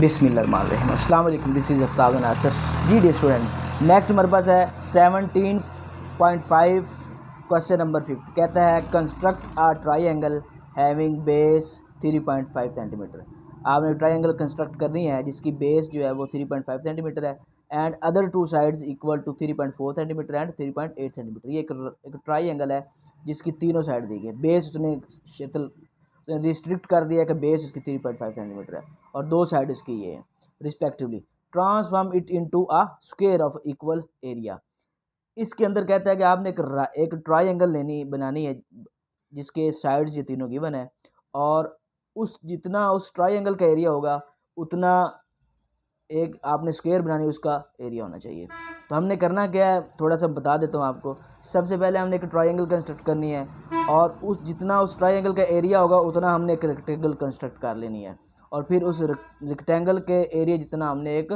बिस्मिल्लाहिर्रहमानिर्रहीम। अस्सलाम वालेकुम, this is Aftab Nasir G D student. Next हमारे पास है 17.5 क्वेश्चन नंबर 5। कहता है construct a triangle having base 3.5 centimetre. आपने ट्राइंगल कंस्ट्रक्ट करनी है जिसकी बेस जो है वो 3.5 सेंटीमीटर है and other two sides equal to 3.4 centimetre and 3.8 centimetre. ये एक ट्राइंगल है जिसकी तीनों साइड दी गई है। बेस उसने रिस्ट्रिक्ट कर दिया कि बेस उसकी 3.5 सेंटीमीटर है और दो साइड उसकी ये है respectively. Transform it into a square of equal area. इसके अंदर कहता है कि आपने एक ट्राइंगल बनानी है जिसके साइड्स ये तीनों गिवन है और उस जितना उस ट्राइंगल का एरिया होगा उतना एक आपने स्क्वायर बनानी है, उसका एरिया होना चाहिए। तो हमने करना क्या है थोड़ा सा बता देता हूँ आपको। सबसे पहले हमने एक ट्राइंगल कंस्ट्रक्ट करनी है और उस जितना उस ट्राइंगल का एरिया होगा उतना हमने एक रेक्टेंगल कंस्ट्रक्ट कर लेनी है और फिर उस रेक्टेंगल के एरिया जितना हमने एक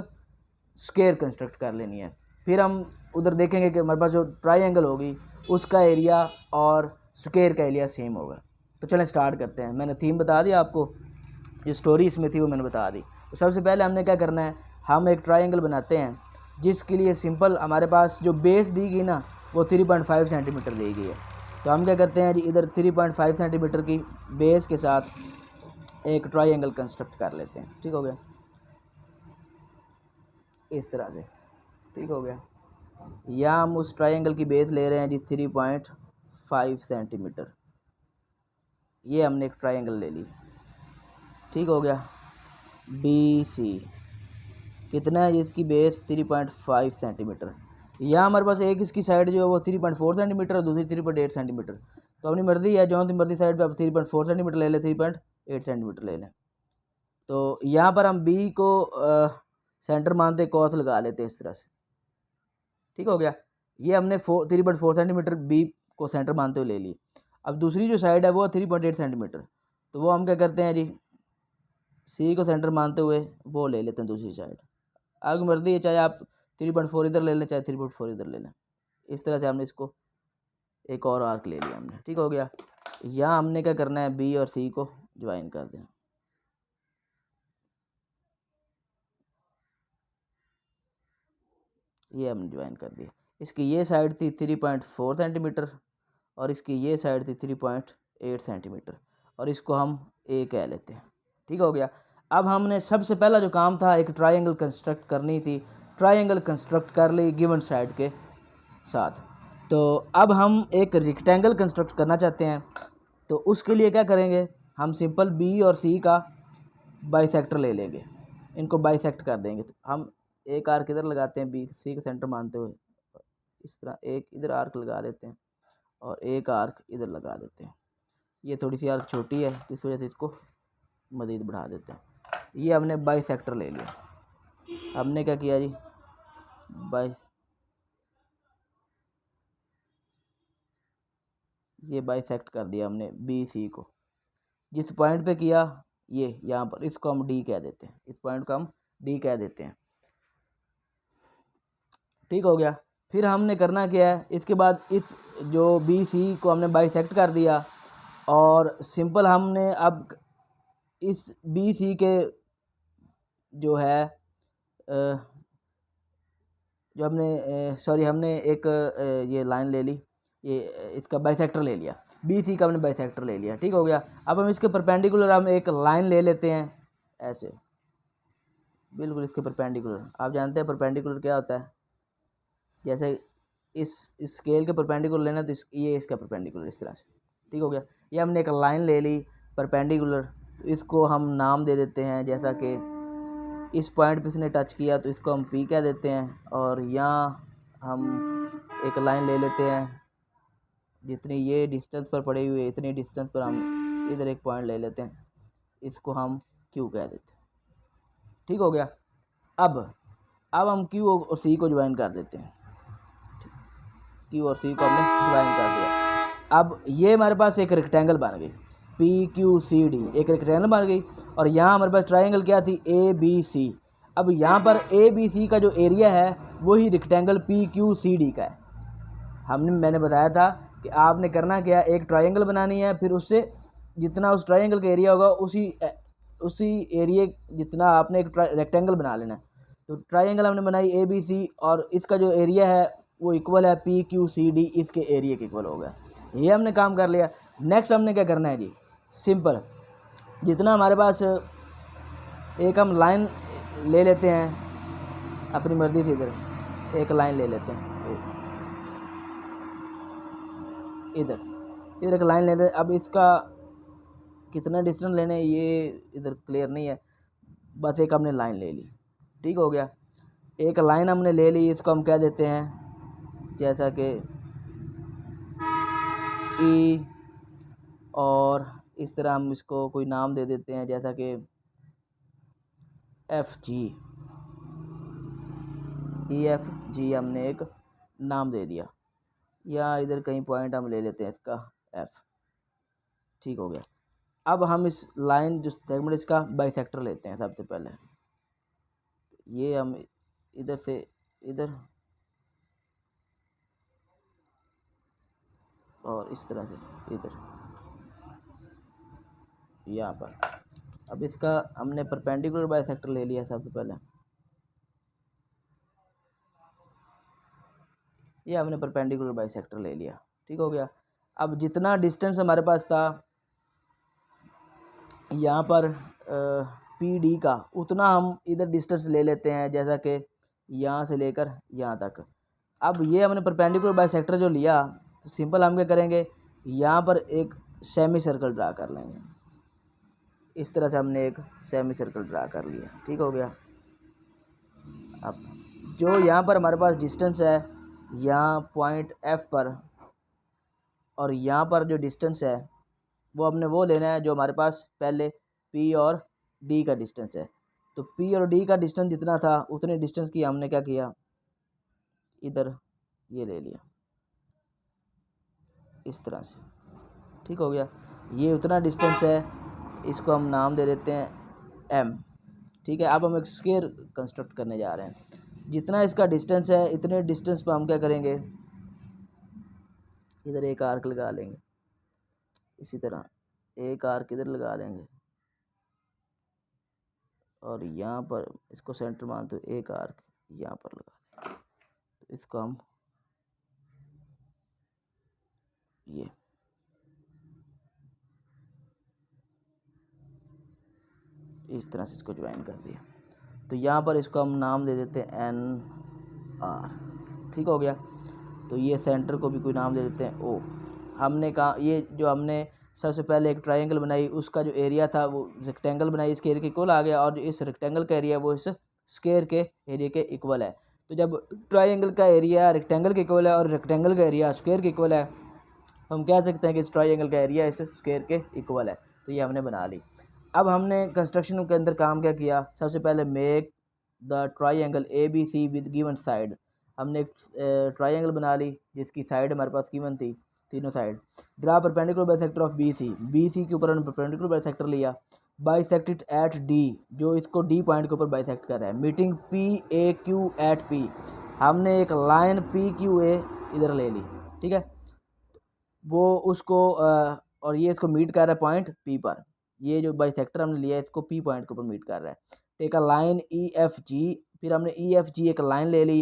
स्क्वायर कंस्ट्रक्ट कर लेनी है। फिर हम उधर देखेंगे कि हमारे पास जो ट्राइंगल होगी उसका एरिया और स्क्वायर का एरिया सेम होगा। तो चलें स्टार्ट करते हैं। मैंने थीम बता दिया आपको, जो स्टोरी इसमें थी वो मैंने बता दी। तो सबसे पहले हमने क्या करना है, हम एक ट्राइंगल बनाते हैं जिसके लिए सिंपल हमारे पास जो बेस दी गई ना वो 3.5 सेंटीमीटर दी गई है। तो हम क्या करते हैं जी, इधर 3.5 सेंटीमीटर की बेस के साथ एक ट्राइंगल कंस्ट्रक्ट कर लेते हैं। ठीक हो गया, इस तरह से। ठीक हो गया, या हम उस ट्राइंगल की बेस ले रहे हैं जी 3.5 सेंटीमीटर। ये हमने एक ट्राइंगल ले ली। ठीक हो गया, बी सी कितना है इसकी बेस 3.5 सेंटीमीटर। यहाँ हमारे पास एक इसकी साइड जो है वो 3.4 सेंटीमीटर और दूसरी 3.8 सेंटीमीटर। तो अपनी मर्ज़ी है, जो अपनी मर्ज़ी साइड पे आप 3.4 सेंटीमीटर ले लें, 3.8 सेंटीमीटर ले लें। तो यहाँ पर हम बी को सेंटर मानते कॉस लगा लेते हैं इस तरह से। ठीक हो गया, ये हमने 3.4 सेंटीमीटर बी को सेंटर मानते हुए ले ली। अब दूसरी जो साइड है वो 3.8 सेंटीमीटर। तो वो हम क्या करते हैं जी, सी को सेंटर मानते हुए वो ले लेते हैं दूसरी साइड। आपकी मर्ज़ी है, चाहे आप 3.4 इधर ले लें चाहे 3.4 इधर ले लें। इस तरह से हमने इसको एक और आर्क ले लिया हमने। ठीक हो गया, यहाँ हमने क्या करना है, बी और सी को ज्वाइन कर दें। ये हमने ज्वाइन कर दिया। इसकी ये साइड थी 3.4 सेंटीमीटर और इसकी ये साइड थी 3.8 सेंटीमीटर और इसको हम ए कह लेते हैं। ठीक हो गया, अब हमने सबसे पहला जो काम था एक ट्राइंगल कंस्ट्रक्ट करनी थी। ट्राइंगल कंस्ट्रक्ट कर ली गिवन साइड के साथ। तो अब हम एक रेक्टेंगल कंस्ट्रक्ट करना चाहते हैं। तो उसके लिए क्या करेंगे, हम सिंपल बी और सी का बाइसेक्टर ले लेंगे, इनको बाइसेक्ट कर देंगे। तो हम एक आर्क इधर लगाते हैं बी सी का सेंटर मानते हुए, इस तरह एक इधर आर्क लगा लेते हैं और एक आर्क इधर लगा देते हैं। ये थोड़ी सी आर्क छोटी है तो इस वजह से इसको मज़ीद बढ़ा देते हैं। ये हमने बाइसेक्टर ले लिया। हमने क्या किया जी, ये बाइसेक्ट कर दिया हमने बी सी को। जिस पॉइंट पे किया ये यहाँ पर, इसको हम डी कह देते हैं, इस पॉइंट को हम डी कह देते हैं। ठीक हो गया, फिर हमने करना क्या है, इसके बाद इस जो बी सी को हमने बाइसेक्ट कर दिया और सिंपल हमने अब इस बी सी के जो है जो हमने एक ये लाइन ले ली, ये इसका बाइसेक्टर ले लिया, बी सी का हमने बाइसेक्टर ले लिया। ठीक हो गया, अब हम इसके परपेंडिकुलर हम एक लाइन ले लेते हैं ऐसे, बिल्कुल इसके परपेंडिकुलर। आप जानते हैं परपेंडिकुलर क्या होता है, जैसे इस स्केल के परपेंडिकुलर लेना तो ये इसका परपेंडिकुलर इस तरह से। ठीक हो गया, ये हमने एक लाइन ले ली परपेंडिकुलर। तो इसको हम नाम दे देते हैं, जैसा कि इस पॉइंट पे इसने टच किया तो इसको हम पी कह देते हैं और यहाँ हम एक लाइन ले लेते हैं जितनी ये डिस्टेंस पर पड़ी हुई है इतनी डिस्टेंस पर हम इधर एक पॉइंट ले लेते हैं, इसको हम क्यू कह देते हैं। ठीक हो गया, अब हम क्यू और सी को ज्वाइन कर देते हैं। क्यू और सी को हमने ज्वाइन कर दिया। अब ये हमारे पास एक रेक्टेंगल बन गई, पी क्यू सी डी एक रेक्टेंगल बन गई और यहाँ हमारे पास ट्राइंगल क्या थी, ए बी सी। अब यहाँ पर ए बी सी का जो एरिया है वही rectangle P Q C D का है। मैंने बताया था कि आपने करना क्या, एक ट्राइंगल बनानी है, फिर उससे जितना उस ट्राइंगल का एरिया होगा उसी एरिया जितना आपने एक रेक्टेंगल बना लेना है। तो ट्राइंगल हमने बनाई ए बी सी, और इसका जो एरिया है वो इक्वल है पी क्यू सी डी, इसके एरिया के इक्वल हो गया। ये हमने काम कर लिया। नेक्स्ट हमने क्या करना है जी, सिंपल, जितना हमारे पास एक हम लाइन ले लेते हैं अपनी मर्ज़ी से, इधर एक लाइन ले लेते हैं, इधर इधर एक लाइन ले लेते हैं। अब इसका कितना डिस्टेंस लेने हैं ये इधर क्लियर नहीं है, बस एक हमने लाइन ले ली, ठीक हो गया। एक लाइन हमने ले ली, इसको हम कह देते हैं जैसा कि ई, और इस तरह हम इसको कोई नाम दे देते हैं जैसा कि एफ जी, ई एफ जी हमने एक नाम दे दिया, या इधर कहीं पॉइंट हम ले लेते हैं इसका एफ, ठीक हो गया। अब हम इस लाइन जो सेगमेंट इसका बाइसेक्टर लेते हैं सबसे पहले, ये हम इधर से इधर और इस तरह से इधर यहाँ पर। अब इसका हमने परपेंडिकुलर बाइसेक्टर ले लिया सबसे पहले, ये हमने परपेंडिकुलर बाइसेक्टर ले लिया, ठीक हो गया। अब जितना डिस्टेंस हमारे पास था यहाँ पर पी डी का, उतना हम इधर डिस्टेंस ले लेते हैं, जैसा कि यहाँ से लेकर यहाँ तक। अब ये हमने परपेंडिकुलर बाइसेक्टर जो लिया, तो सिंपल हम क्या करेंगे, यहाँ पर एक सेमी सर्कल ड्रा कर लेंगे। इस तरह से हमने एक सेमी सर्कल ड्रा कर लिया, ठीक हो गया। अब जो यहाँ पर हमारे पास डिस्टेंस है, यहाँ पॉइंट एफ पर, और यहाँ पर जो डिस्टेंस है वो हमने वो लेना है जो हमारे पास पहले पी और डी का डिस्टेंस है। तो पी और डी का डिस्टेंस जितना था उतने डिस्टेंस की हमने क्या किया, इधर ये ले लिया इस तरह से, ठीक हो गया। ये उतना डिस्टेंस है, इसको हम नाम दे देते हैं एम, ठीक है। अब हम एक स्क्वायर कंस्ट्रक्ट करने जा रहे हैं। जितना इसका डिस्टेंस है इतने डिस्टेंस पर हम क्या करेंगे, इधर एक आर्क लगा लेंगे, इसी तरह एक आर्क इधर लगा लेंगे, और यहाँ पर इसको सेंटर मान तो एक आर्क यहाँ पर लगा लेंगे। तो इसको हम ये इस तरह से इसको ज्वाइन कर दिया। तो यहाँ पर इसको हम नाम दे देते हैं एन आर, ठीक हो गया। तो ये सेंटर को भी कोई नाम दे देते हैं ओ। हमने कहा ये जो हमने सबसे पहले एक ट्रायंगल बनाई, उसका जो एरिया था वो रेक्टेंगल बनाई, इसके एरिया के इक्वल आ गया, और जो इस रेक्टेंगल का एरिया वो इस स्क्वायर के एरिया के इक्वल है। तो जब ट्रायंगल का एरिया रेक्टेंगल के इक्वल है और रेक्टेंगल का एरिया स्क्वायर के इक्वल है, तो हम कह सकते हैं कि इस ट्रायंगल का एरिया इस स्क्वायर के इक्वल है। तो ये हमने बना ली। अब हमने कंस्ट्रक्शन के अंदर काम क्या किया, सबसे पहले make the triangle A B C with given side. हमने एक ट्रायंगल बना ली जिसकी साइड हमारे पास गिवन थी, तीनों side. Draw perpendicular bisector of B C के ऊपर हमने परपेंडिकुलर बाइसेक्टर लिया। बाइसेक्टेड एट डी, जो इसको डी पॉइंट के ऊपर बाइसेक्ट कर रहा है। Meeting P A Q at P, हमने एक लाइन पी क्यू ए इधर ले ली, ठीक है। वो उसको और ये इसको मीट कर रहा है पॉइंट पी पर। ये जो बाइसेक्टर हमने लिया है इसको पी पॉइंट के ऊपर मीट कर रहा है। Take a line E F G, फिर हमने ई एफ जी एक लाइन ले ली,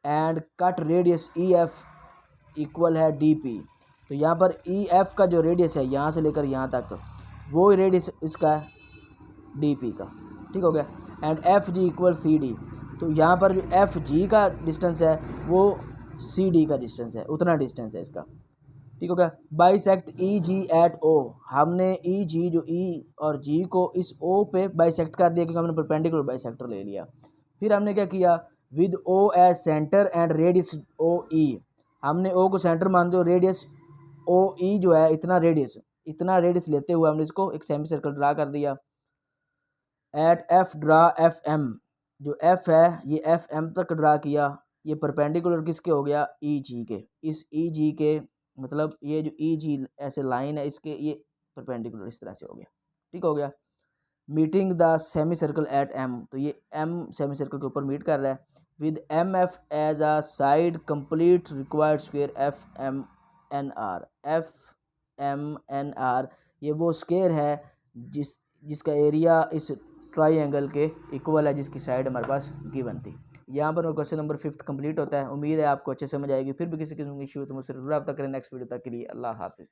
and cut radius E F equal है डी पी। तो यहाँ पर ई एफ का जो रेडियस है यहाँ से लेकर यहाँ तक, वो रेडियस इसका है डी पी का, ठीक हो गया। And F G equal C D, तो यहाँ पर जो एफ जी का डिस्टेंस है वो सी डी का डिस्टेंस है, उतना डिस्टेंस है इसका, ठीक हो गया। बाइसेक्ट ई जी एट ओ, हमने ई जी जो ई और जी को इस ओ पे बाइसेक्ट कर दिया क्योंकि हमने परपेंडिकुलर बाइसेक्टर ले लिया। फिर हमने क्या किया, with O as centre and radius O E, हमने ओ को सेंटर मान दो, रेडियस ओ ई जो है इतना रेडियस लेते हुए हमने इसको एक सेमी सर्कल ड्रा कर दिया। At F draw F M, जो एफ है ये एफ एम तक ड्रा किया। ये परपेंडिकुलर किसके हो गया, ई जी के। इस ई जी के मतलब ये जो ई जी ऐसे लाइन है इसके, ये परपेंडिकुलर इस तरह से हो गया, ठीक हो गया। Meeting the semicircle at M, तो ये एम सेमी सर्कल के ऊपर मीट कर रहा है। With M F as a side complete required square F M N R. F M N R ये वो स्क्वायर है जिसका एरिया इस ट्राइंगल के इक्वल है, जिसकी साइड हमारे पास गिवन थी। यहाँ पर क्वेश्चन नंबर 5 कंप्लीट होता है। उम्मीद है आपको अच्छे समझ आएगी। फिर भी किसी किस्म की इशू तो मुझसे जरूर रब्ता करें। नेक्स्ट वीडियो तक के लिए अल्लाह हाफिज़।